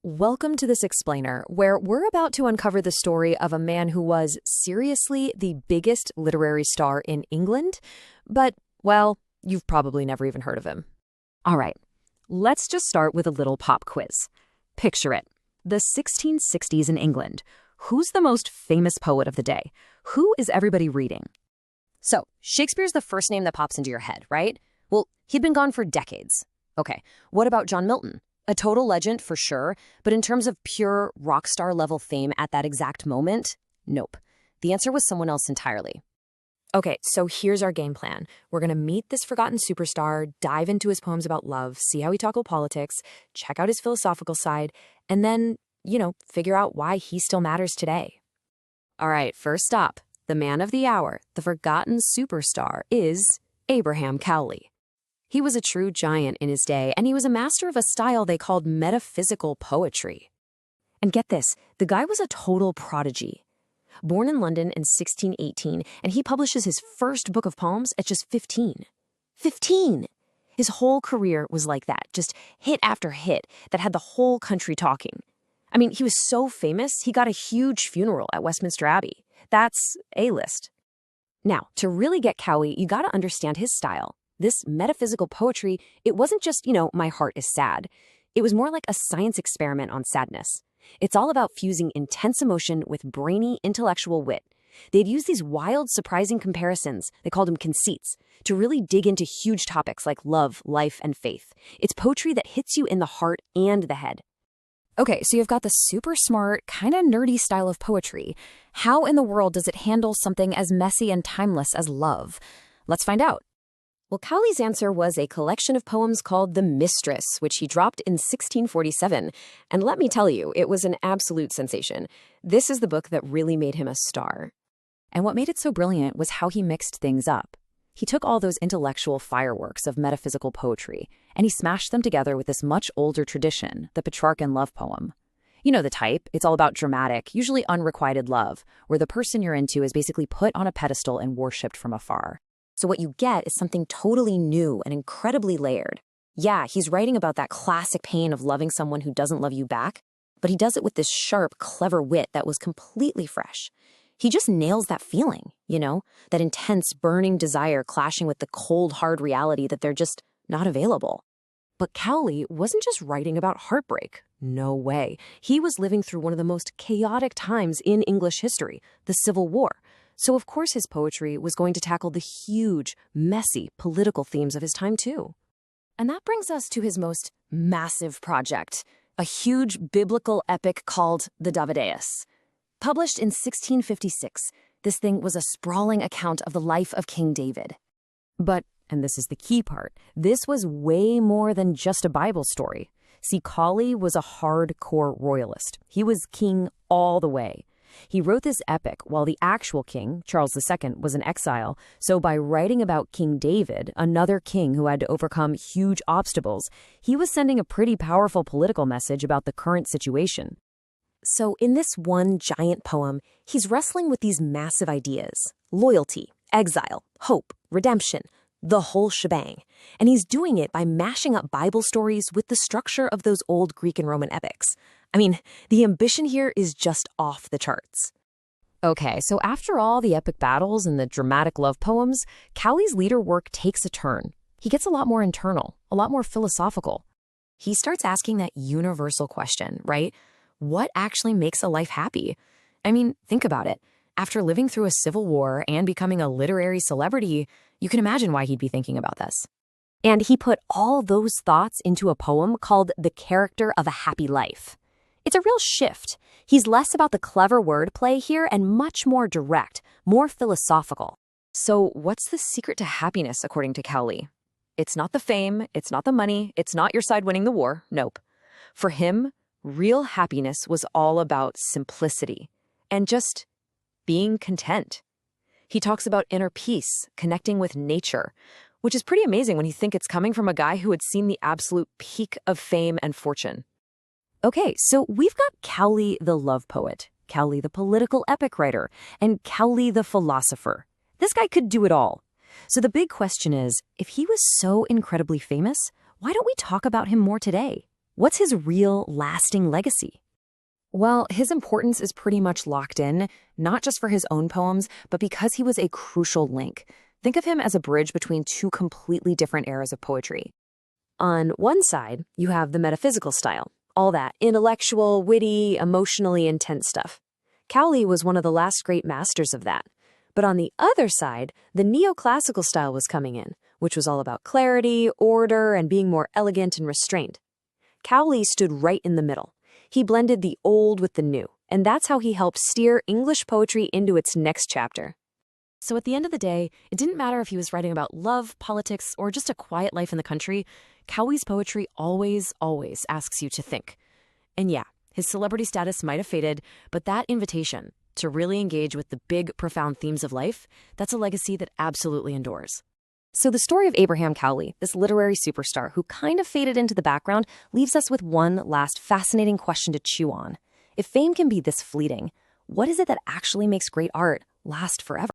Welcome to this explainer, where we're about to uncover the story of a man who was seriously the biggest literary star in England, but, well, you've probably never even heard of him. All right, let's just start with a little pop quiz. Picture it. The 1660s in England. Who's the most famous poet of the day? Who is everybody reading? So, Shakespeare's the first name that pops into your head, right? Well, he'd been gone for decades. Okay, what about John Milton? A total legend for sure, but in terms of pure rock star level fame at that exact moment, nope. The answer was someone else entirely. Okay, so here's our game plan. We're going to meet this forgotten superstar, dive into his poems about love, see how he tackled politics, check out his philosophical side, and then, figure out why he still matters today. All right, first stop, the man of the hour, the forgotten superstar, is Abraham Cowley. He was a true giant in his day, and he was a master of a style they called metaphysical poetry. And get this, the guy was a total prodigy. Born in London in 1618, and he publishes his first book of poems at just 15. 15! His whole career was like that, just hit after hit that had the whole country talking. I mean, he was so famous, he got a huge funeral at Westminster Abbey. That's A-list. Now, to really get Cowley, you gotta understand his style. This metaphysical poetry, it wasn't just, my heart is sad. It was more like a science experiment on sadness. It's all about fusing intense emotion with brainy, intellectual wit. They'd use these wild, surprising comparisons, they called them conceits, to really dig into huge topics like love, life, and faith. It's poetry that hits you in the heart and the head. Okay, so you've got the super smart, kind of nerdy style of poetry. How in the world does it handle something as messy and timeless as love? Let's find out. Well, Cowley's answer was a collection of poems called The Mistress, which he dropped in 1647. And let me tell you, it was an absolute sensation. This is the book that really made him a star. And what made it so brilliant was how he mixed things up. He took all those intellectual fireworks of metaphysical poetry, and he smashed them together with this much older tradition, the Petrarchan love poem. You know the type. It's all about dramatic, usually unrequited love, where the person you're into is basically put on a pedestal and worshipped from afar. So what you get is something totally new and incredibly layered. Yeah, he's writing about that classic pain of loving someone who doesn't love you back, but he does it with this sharp, clever wit that was completely fresh. He just nails that feeling, that intense, burning desire clashing with the cold, hard reality that they're just not available. But Cowley wasn't just writing about heartbreak. No way. He was living through one of the most chaotic times in English history, the Civil War. So of course his poetry was going to tackle the huge, messy political themes of his time too. And that brings us to his most massive project, a huge biblical epic called the Davideus. Published in 1656, this thing was a sprawling account of the life of King David. But, and this is the key part, this was way more than just a Bible story. See, Cowley was a hardcore royalist. He was king all the way. He wrote this epic while the actual king, Charles II, was in exile, so by writing about King David, another king who had to overcome huge obstacles, he was sending a pretty powerful political message about the current situation. So in this one giant poem, he's wrestling with these massive ideas: loyalty, exile, hope, redemption, the whole shebang. And he's doing it by mashing up Bible stories with the structure of those old Greek and Roman epics. I mean, the ambition here is just off the charts. Okay, so after all the epic battles and the dramatic love poems, Cowley's leader work takes a turn. He gets a lot more internal, a lot more philosophical. He starts asking that universal question, right? What actually makes a life happy? I mean, think about it. After living through a civil war and becoming a literary celebrity, you can imagine why he'd be thinking about this. And he put all those thoughts into a poem called The Character of a Happy Life. It's a real shift. He's less about the clever wordplay here and much more direct, more philosophical. So what's the secret to happiness, according to Cowley? It's not the fame, it's not the money, it's not your side winning the war. Nope. For him, real happiness was all about simplicity and just being content. He talks about inner peace, connecting with nature, which is pretty amazing when you think it's coming from a guy who had seen the absolute peak of fame and fortune. Okay, so we've got Cowley the love poet, Cowley the political epic writer, and Cowley the philosopher. This guy could do it all. So the big question is, if he was so incredibly famous, why don't we talk about him more today? What's his real, lasting legacy? Well, his importance is pretty much locked in, not just for his own poems, but because he was a crucial link. Think of him as a bridge between two completely different eras of poetry. On one side, you have the metaphysical style, all that intellectual, witty, emotionally intense stuff. Cowley was one of the last great masters of that. But on the other side, the neoclassical style was coming in, which was all about clarity, order, and being more elegant and restrained. Cowley stood right in the middle. He blended the old with the new, and that's how he helped steer English poetry into its next chapter. So at the end of the day, it didn't matter if he was writing about love, politics, or just a quiet life in the country, Cowley's poetry always asks you to think. And yeah, his celebrity status might have faded, but that invitation to really engage with the big, profound themes of life, that's a legacy that absolutely endures. So the story of Abraham Cowley, this literary superstar who kind of faded into the background, leaves us with one last fascinating question to chew on. If fame can be this fleeting, what is it that actually makes great art last forever?